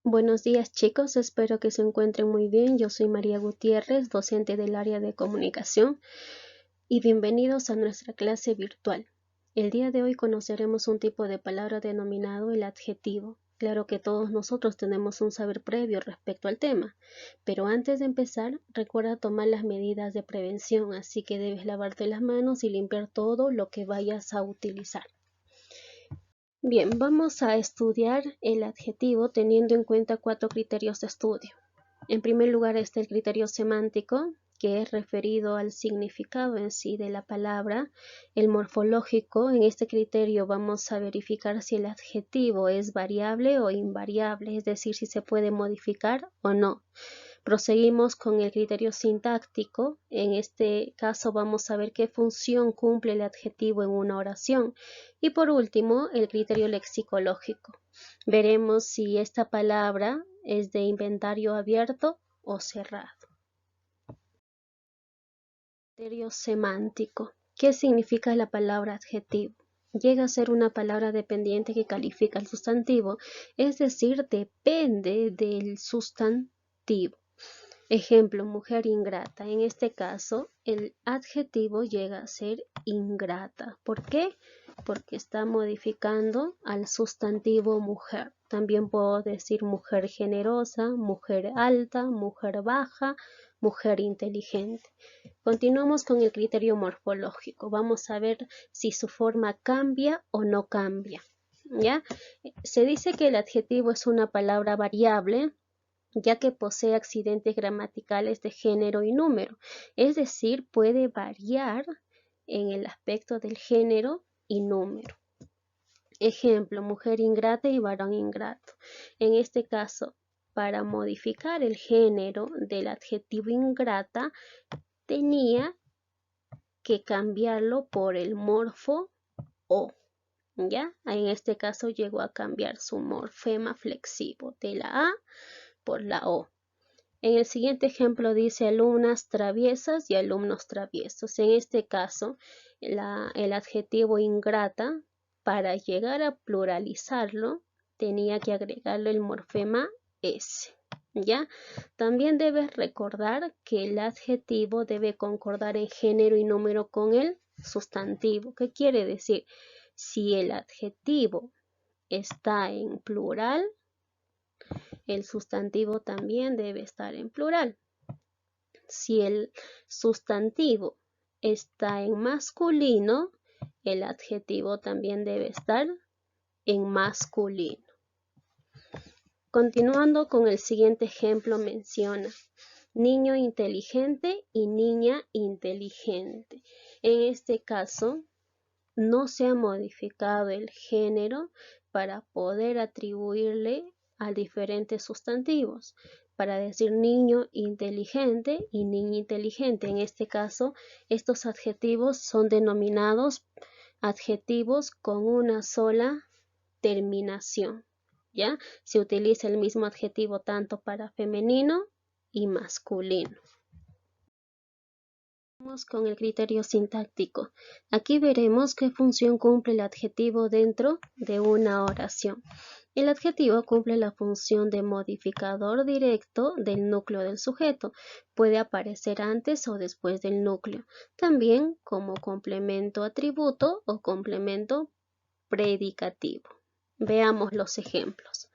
Buenos días chicos, espero que se encuentren muy bien. Yo soy María Gutiérrez, docente del área de comunicación y bienvenidos a nuestra clase virtual. El día de hoy conoceremos un tipo de palabra denominado el adjetivo. Claro que todos nosotros tenemos un saber previo respecto al tema, pero antes de empezar recuerda tomar las medidas de prevención, así que debes lavarte las manos y limpiar todo lo que vayas a utilizar. Bien, vamos a estudiar el adjetivo teniendo en cuenta 4 criterios de estudio. En primer lugar está el criterio semántico, que es referido al significado en sí de la palabra. El morfológico, en este criterio vamos a verificar si el adjetivo es variable o invariable, es decir, si se puede modificar o no. Proseguimos con el criterio sintáctico. En este caso vamos a ver qué función cumple el adjetivo en una oración. Y por último, el criterio lexicológico. Veremos si esta palabra es de inventario abierto o cerrado. Criterio semántico. ¿Qué significa la palabra adjetivo? Llega a ser una palabra dependiente que califica al sustantivo, es decir, depende del sustantivo. Ejemplo, mujer ingrata. En este caso, el adjetivo llega a ser ingrata. ¿Por qué? Porque está modificando al sustantivo mujer. También puedo decir mujer generosa, mujer alta, mujer baja, mujer inteligente. Continuamos con el criterio morfológico. Vamos a ver si su forma cambia o no cambia. ¿Ya? Se dice que el adjetivo es una palabra variable, ya que posee accidentes gramaticales de género y número, es decir, puede variar en el aspecto del género y número. Ejemplo, mujer ingrata y varón ingrato. En este caso, para modificar el género del adjetivo ingrata, tenía que cambiarlo por el morfo o. ¿Ya? En este caso llegó a cambiar su morfema flexivo de la A por la O. En el siguiente ejemplo dice alumnas traviesas y alumnos traviesos. En este caso, el adjetivo ingrata, para llegar a pluralizarlo, tenía que agregarle el morfema S. ¿Ya? También debes recordar que el adjetivo debe concordar en género y número con el sustantivo. ¿Qué quiere decir? Si el adjetivo está en plural, el sustantivo también debe estar en plural. Si el sustantivo está en masculino, el adjetivo también debe estar en masculino. Continuando con el siguiente ejemplo, menciona niño inteligente y niña inteligente. En este caso, no se ha modificado el género para poder atribuirle a diferentes sustantivos. Para decir niño inteligente y niña inteligente. En este caso, estos adjetivos son denominados adjetivos con una sola terminación. ¿Ya? Se utiliza el mismo adjetivo tanto para femenino y masculino. Vamos con el criterio sintáctico. Aquí veremos qué función cumple el adjetivo dentro de una oración. El adjetivo cumple la función de modificador directo del núcleo del sujeto. Puede aparecer antes o después del núcleo. También como complemento atributo o complemento predicativo. Veamos los ejemplos.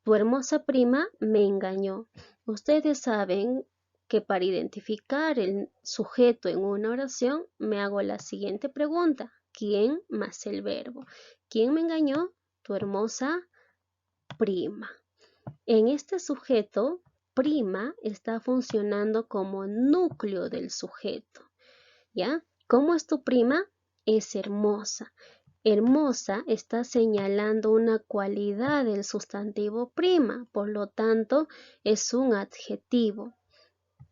Tu hermosa prima me engañó. Ustedes saben que para identificar el sujeto en una oración me hago la siguiente pregunta. ¿Quién más el verbo? ¿Quién me engañó? Tu hermosa prima. En este sujeto, prima está funcionando como núcleo del sujeto. ¿Ya? ¿Cómo es tu prima? Es hermosa. Hermosa está señalando una cualidad del sustantivo prima, por lo tanto es un adjetivo,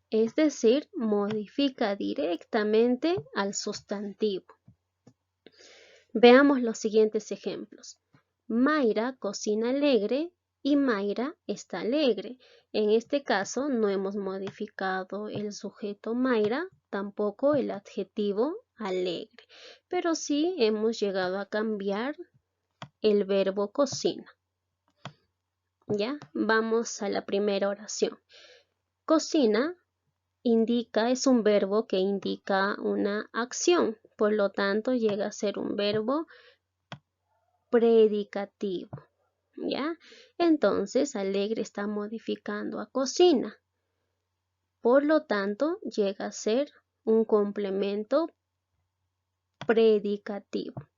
es decir, modifica directamente al sustantivo. Veamos los siguientes ejemplos. Mayra cocina alegre y Mayra está alegre. En este caso no hemos modificado el sujeto Mayra, tampoco el adjetivo alegre, pero sí hemos llegado a cambiar el verbo cocina. ¿Ya? Vamos a la primera oración. Cocina es un verbo que indica una acción, por lo tanto llega a ser un verbo predicativo, ¿ya? Entonces, alegre está modificando a cocina, por lo tanto llega a ser un complemento predicativo.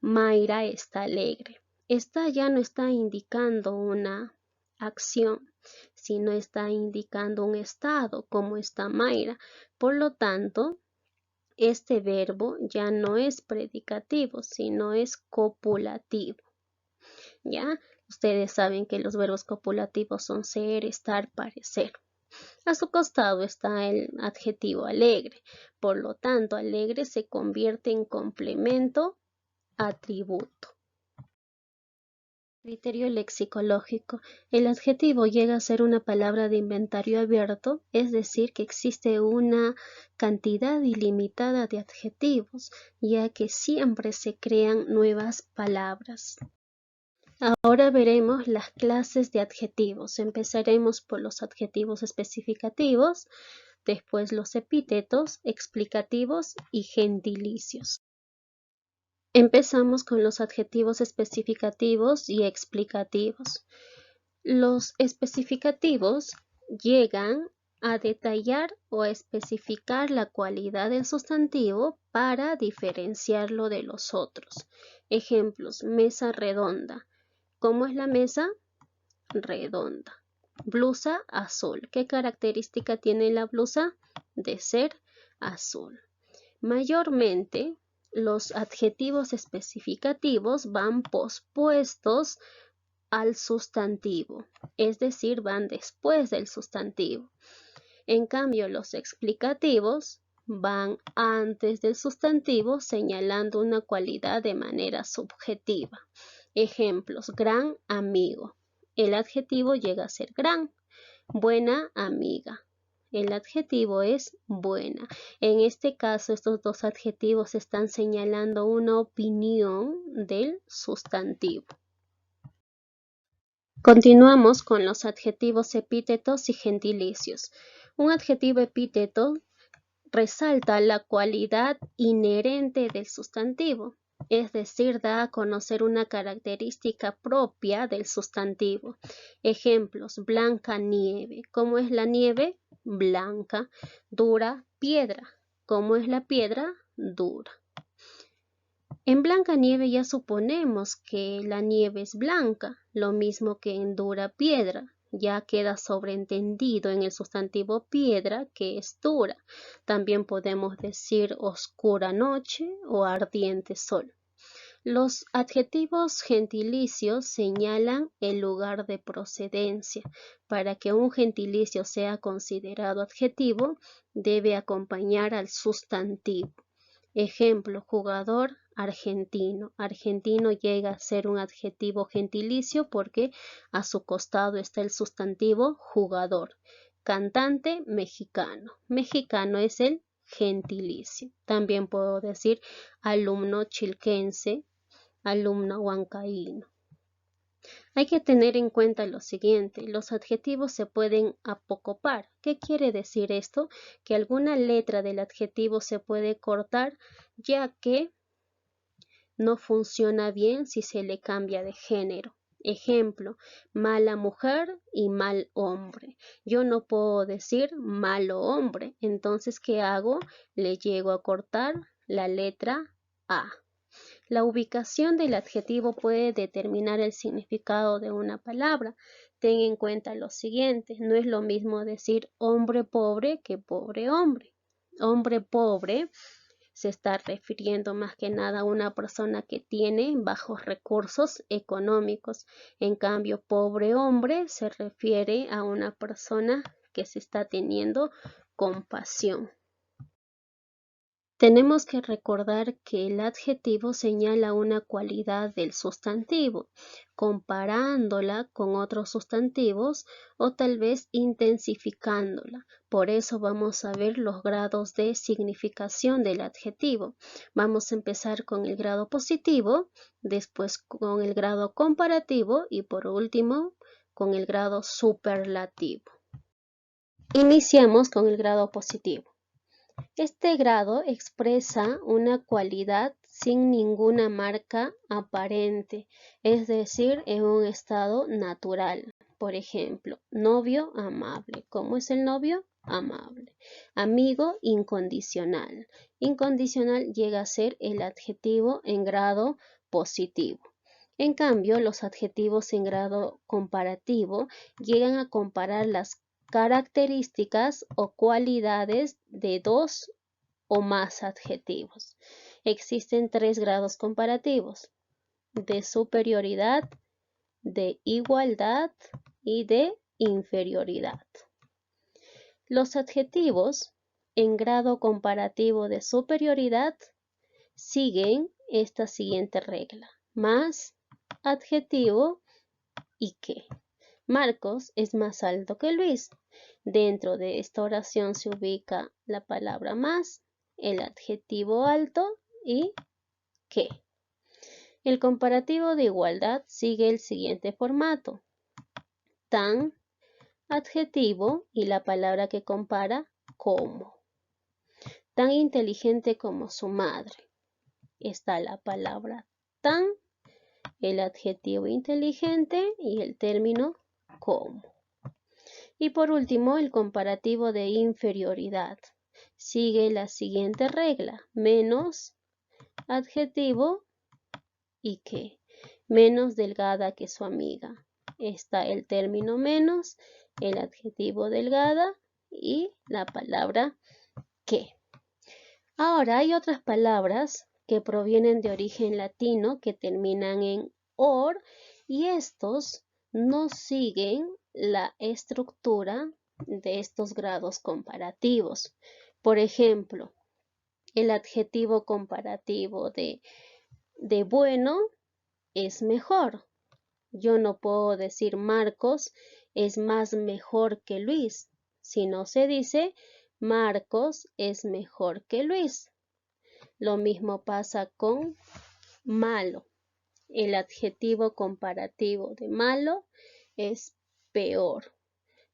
Mayra está alegre. Esta ya no está indicando una acción, sino está indicando un estado, como está Mayra. Por lo tanto, este verbo ya no es predicativo, sino es copulativo. ¿Ya? Ustedes saben que los verbos copulativos son ser, estar, parecer. A su costado está el adjetivo alegre. Por lo tanto, alegre se convierte en complemento atributo. Criterio lexicológico. El adjetivo llega a ser una palabra de inventario abierto, es decir, que existe una cantidad ilimitada de adjetivos, ya que siempre se crean nuevas palabras. Ahora veremos las clases de adjetivos. Empezaremos por los adjetivos especificativos, después los epítetos, explicativos y gentilicios. Empezamos con los adjetivos especificativos y explicativos. Los especificativos llegan a detallar o especificar la cualidad del sustantivo para diferenciarlo de los otros. Ejemplos: mesa redonda. ¿Cómo es la mesa? Redonda. Blusa azul. ¿Qué característica tiene la blusa? De ser azul. Mayormente, los adjetivos especificativos van pospuestos al sustantivo, es decir, van después del sustantivo. En cambio, los explicativos van antes del sustantivo, señalando una cualidad de manera subjetiva. Ejemplos: gran amigo. El adjetivo llega a ser gran. Buena amiga. El adjetivo es buena. En este caso, estos dos adjetivos están señalando una opinión del sustantivo. Continuamos con los adjetivos epítetos y gentilicios. Un adjetivo epíteto resalta la cualidad inherente del sustantivo, es decir, da a conocer una característica propia del sustantivo. Ejemplos: blanca nieve. ¿Cómo es la nieve? Blanca. Dura piedra. ¿Cómo es la piedra? Dura. En blanca nieve ya suponemos que la nieve es blanca, lo mismo que en dura piedra. Ya queda sobreentendido en el sustantivo piedra que es dura. También podemos decir oscura noche o ardiente sol. Los adjetivos gentilicios señalan el lugar de procedencia. Para que un gentilicio sea considerado adjetivo, debe acompañar al sustantivo. Ejemplo: jugador argentino. Argentino llega a ser un adjetivo gentilicio porque a su costado está el sustantivo jugador. Cantante mexicano. Mexicano es el gentilicio. También puedo decir alumno chilquense, alumno huancaíno. Hay que tener en cuenta lo siguiente: los adjetivos se pueden apocopar. ¿Qué quiere decir esto? Que alguna letra del adjetivo se puede cortar, ya que no funciona bien si se le cambia de género. Ejemplo: mala mujer y mal hombre. Yo no puedo decir malo hombre. Entonces, ¿qué hago? Le llego a cortar la letra A. La ubicación del adjetivo puede determinar el significado de una palabra. Ten en cuenta lo siguiente: no es lo mismo decir hombre pobre que pobre hombre. Hombre pobre se está refiriendo más que nada a una persona que tiene bajos recursos económicos. En cambio, pobre hombre se refiere a una persona que se está teniendo compasión. Tenemos que recordar que el adjetivo señala una cualidad del sustantivo, comparándola con otros sustantivos o tal vez intensificándola. Por eso vamos a ver los grados de significación del adjetivo. Vamos a empezar con el grado positivo, después con el grado comparativo y por último con el grado superlativo. Iniciamos con el grado positivo. Este grado expresa una cualidad sin ninguna marca aparente, es decir, en un estado natural. Por ejemplo, novio amable. ¿Cómo es el novio? Amable. Amigo incondicional. Incondicional llega a ser el adjetivo en grado positivo. En cambio, los adjetivos en grado comparativo llegan a comparar las características o cualidades de dos o más adjetivos. Existen 3 grados comparativos: de superioridad, de igualdad y de inferioridad. Los adjetivos en grado comparativo de superioridad siguen esta siguiente regla: más adjetivo y que. Marcos es más alto que Luis. Dentro de esta oración se ubica la palabra más, el adjetivo alto y que. El comparativo de igualdad sigue el siguiente formato: tan, adjetivo y la palabra que compara, como. Tan inteligente como su madre. Está la palabra tan, el adjetivo inteligente y el término como. Y por último, el comparativo de inferioridad. Sigue la siguiente regla: menos, adjetivo y que. Menos delgada que su amiga. Está el término menos, el adjetivo delgada y la palabra que. Ahora hay otras palabras que provienen de origen latino que terminan en or y estos no siguen la estructura de estos grados comparativos. Por ejemplo, el adjetivo comparativo de bueno es mejor. Yo no puedo decir Marcos es más mejor que Luis, sino se dice Marcos es mejor que Luis. Lo mismo pasa con malo. El adjetivo comparativo de malo es peor.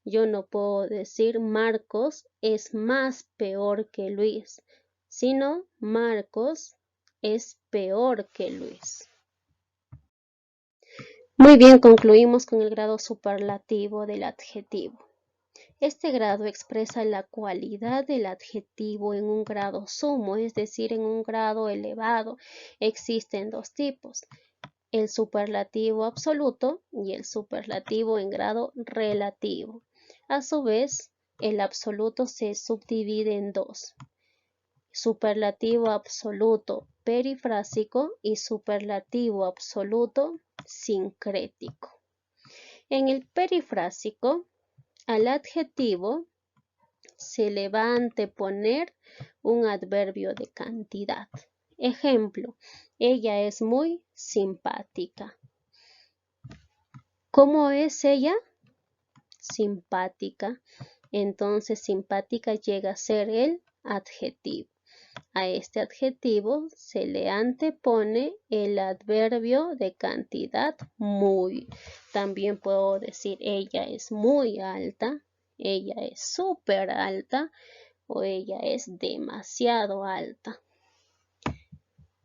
Yo no puedo decir Marcos es más peor que Luis, sino Marcos es peor que Luis. Muy bien, concluimos con el grado superlativo del adjetivo. Este grado expresa la cualidad del adjetivo en un grado sumo, es decir, en un grado elevado. Existen 2 tipos: el superlativo absoluto y el superlativo en grado relativo. A su vez, el absoluto se subdivide en 2: superlativo absoluto perifrásico y superlativo absoluto sincrético. En el perifrásico, al adjetivo se le va a anteponer un adverbio de cantidad. Ejemplo: ella es muy simpática. ¿Cómo es ella? Simpática. Entonces, simpática llega a ser el adjetivo. A este adjetivo se le antepone el adverbio de cantidad muy. También puedo decir ella es muy alta, ella es súper alta o ella es demasiado alta.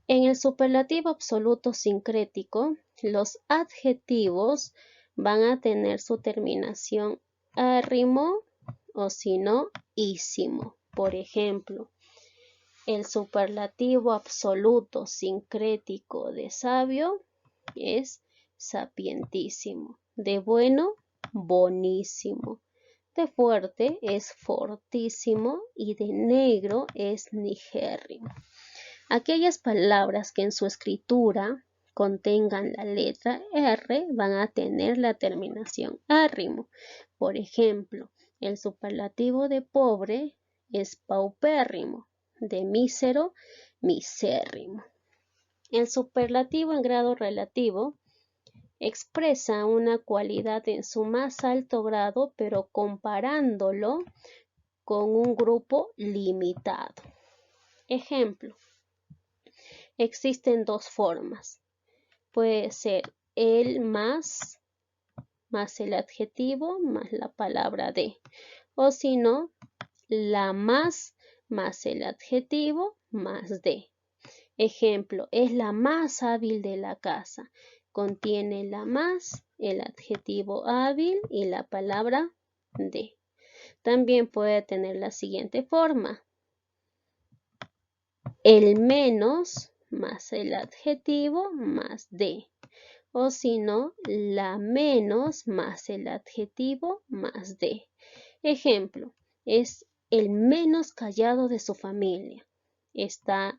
En el superlativo absoluto sincrético, los adjetivos van a tener su terminación árrimo o si no, ísimo. Por ejemplo, el superlativo absoluto sincrético de sabio es sapientísimo. De bueno, bonísimo. De fuerte es fortísimo y de negro es nigérrimo. Aquellas palabras que en su escritura contengan la letra R van a tener la terminación árrimo. Por ejemplo, el superlativo de pobre es paupérrimo, de mísero, misérrimo. El superlativo en grado relativo expresa una cualidad en su más alto grado, pero comparándolo con un grupo limitado. Ejemplo: existen 2 formas. Puede ser el más más el adjetivo más la palabra de. O si no, la más el adjetivo más de. Ejemplo, es la más hábil de la casa. Contiene la más, el adjetivo hábil y la palabra de. También puede tener la siguiente forma. El menos más el adjetivo más de. O si no, la menos más el adjetivo más de. Ejemplo, es el menos callado de su familia. Está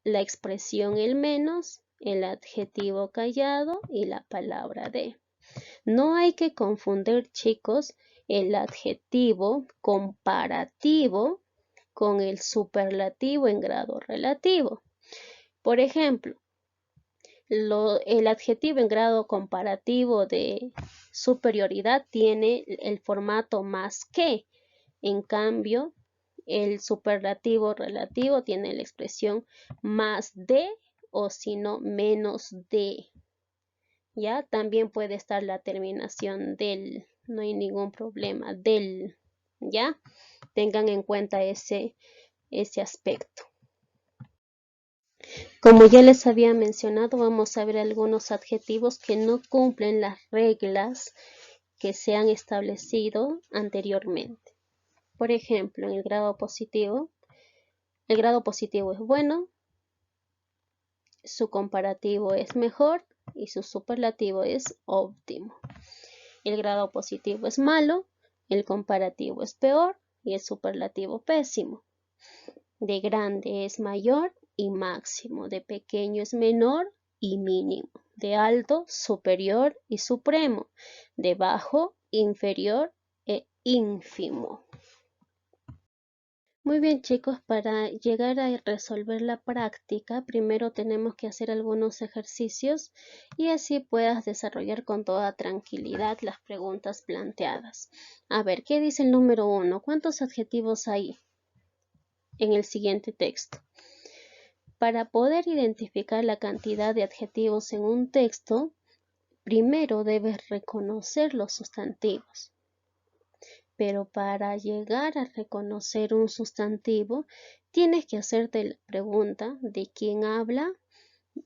la expresión el menos, el adjetivo callado y la palabra de. No hay que confundir, chicos, el adjetivo comparativo con el superlativo en grado relativo. Por ejemplo, el adjetivo en grado comparativo de superioridad tiene el formato más que. En cambio, el superlativo relativo tiene la expresión más de o si no menos de. ¿Ya? También puede estar la terminación del, no hay ningún problema, del. ¿Ya? Tengan en cuenta ese aspecto. Como ya les había mencionado, vamos a ver algunos adjetivos que no cumplen las reglas que se han establecido anteriormente. Por ejemplo, en el grado positivo es bueno, su comparativo es mejor y su superlativo es óptimo. El grado positivo es malo, el comparativo es peor y el superlativo pésimo. De grande es mayor y máximo, de pequeño es menor y mínimo, de alto, superior y supremo, de bajo, inferior e ínfimo. Muy bien, chicos, para llegar a resolver la práctica, primero tenemos que hacer algunos ejercicios y así puedas desarrollar con toda tranquilidad las preguntas planteadas. A ver, ¿qué dice el número 1? ¿Cuántos adjetivos hay en el siguiente texto? Para poder identificar la cantidad de adjetivos en un texto, primero debes reconocer los sustantivos. Pero para llegar a reconocer un sustantivo, tienes que hacerte la pregunta de quién habla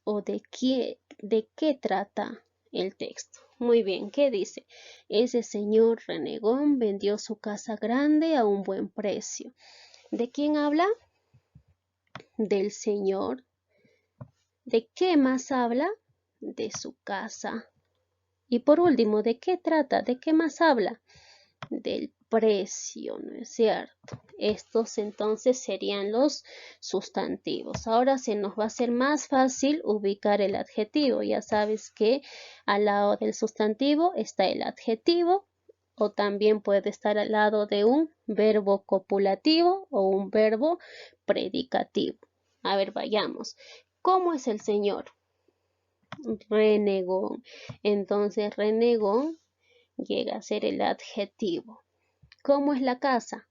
o de qué trata el texto. Muy bien, ¿qué dice? Ese señor renegón vendió su casa grande a un buen precio. ¿De quién habla? Del señor. ¿De qué más habla? De su casa. Y por último, ¿de qué trata? ¿De qué más habla? Del precio, ¿no es cierto? Estos entonces serían los sustantivos. Ahora se nos va a hacer más fácil ubicar el adjetivo. Ya sabes que al lado del sustantivo está el adjetivo o también puede estar al lado de un verbo copulativo o un verbo predicativo. A ver, vayamos. ¿Cómo es el señor? Renegón. Entonces, renegón llega a ser el adjetivo. ¿Cómo es la casa?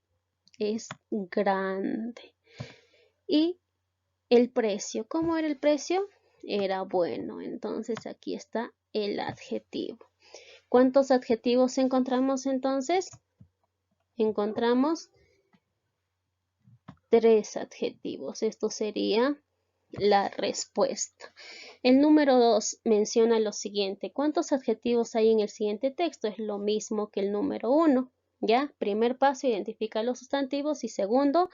Es grande. Y el precio, ¿cómo era el precio? Era bueno. Entonces aquí está el adjetivo. ¿Cuántos adjetivos encontramos entonces? Encontramos 3 adjetivos. Esto sería la respuesta. El número 2 menciona lo siguiente. ¿Cuántos adjetivos hay en el siguiente texto? Es lo mismo que el número 1. ¿Ya? Primer paso, identificar los sustantivos y segundo,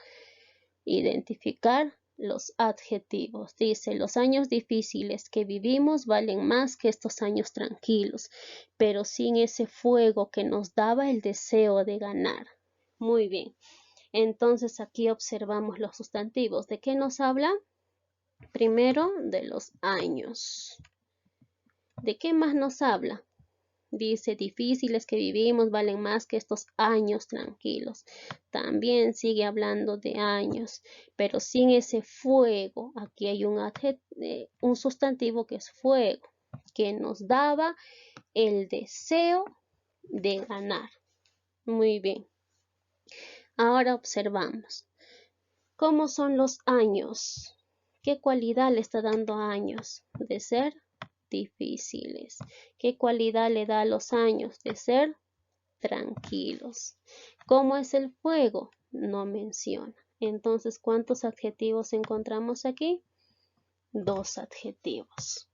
identificar los adjetivos. Dice, los años difíciles que vivimos valen más que estos años tranquilos, pero sin ese fuego que nos daba el deseo de ganar. Muy bien. Entonces aquí observamos los sustantivos. ¿De qué nos habla? Primero, de los años. ¿De qué más nos habla? Dice, difíciles que vivimos valen más que estos años tranquilos. También sigue hablando de años, pero sin ese fuego. Aquí hay un sustantivo que es fuego, que nos daba el deseo de ganar. Muy bien. Ahora observamos. ¿Cómo son los años? ¿Qué cualidad le está dando a años? De ser difíciles. ¿Qué cualidad le da a los años? De ser tranquilos. ¿Cómo es el fuego? No menciona. Entonces, ¿cuántos adjetivos encontramos aquí? 2 adjetivos.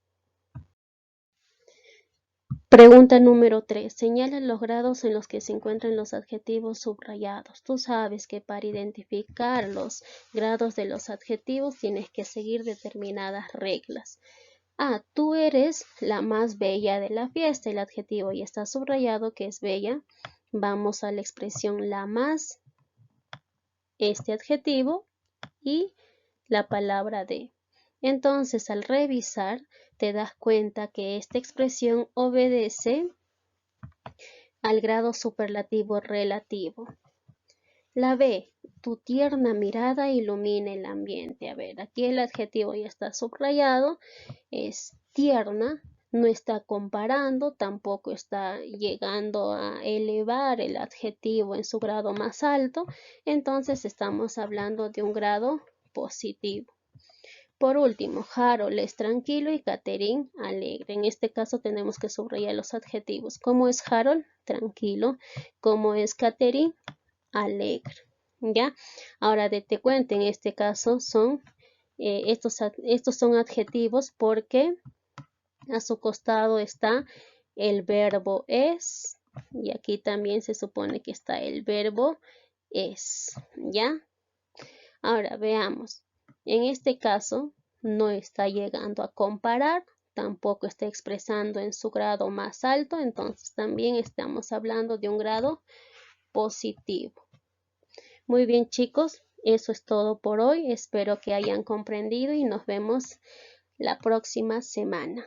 Pregunta número 3. Señala los grados en los que se encuentran los adjetivos subrayados. Tú sabes que para identificar los grados de los adjetivos tienes que seguir determinadas reglas. Tú eres la más bella de la fiesta. El adjetivo ya está subrayado, que es bella. Vamos a la expresión la más, este adjetivo y la palabra de. Entonces, al revisar, te das cuenta que esta expresión obedece al grado superlativo relativo. La B, tu tierna mirada ilumina el ambiente. A ver, aquí el adjetivo ya está subrayado, es tierna, no está comparando, tampoco está llegando a elevar el adjetivo en su grado más alto, entonces estamos hablando de un grado positivo. Por último, Harold es tranquilo y Catherine alegre. En este caso tenemos que subrayar los adjetivos. ¿Cómo es Harold? Tranquilo. ¿Cómo es Catherine? Alegre. ¿Ya? Ahora te cuento, en este caso son estos son adjetivos porque a su costado está el verbo es y aquí también se supone que está el verbo es. ¿Ya? Ahora veamos. En este caso, no está llegando a comparar, tampoco está expresando en su grado más alto, entonces también estamos hablando de un grado positivo. Muy bien, chicos, eso es todo por hoy. Espero que hayan comprendido y nos vemos la próxima semana.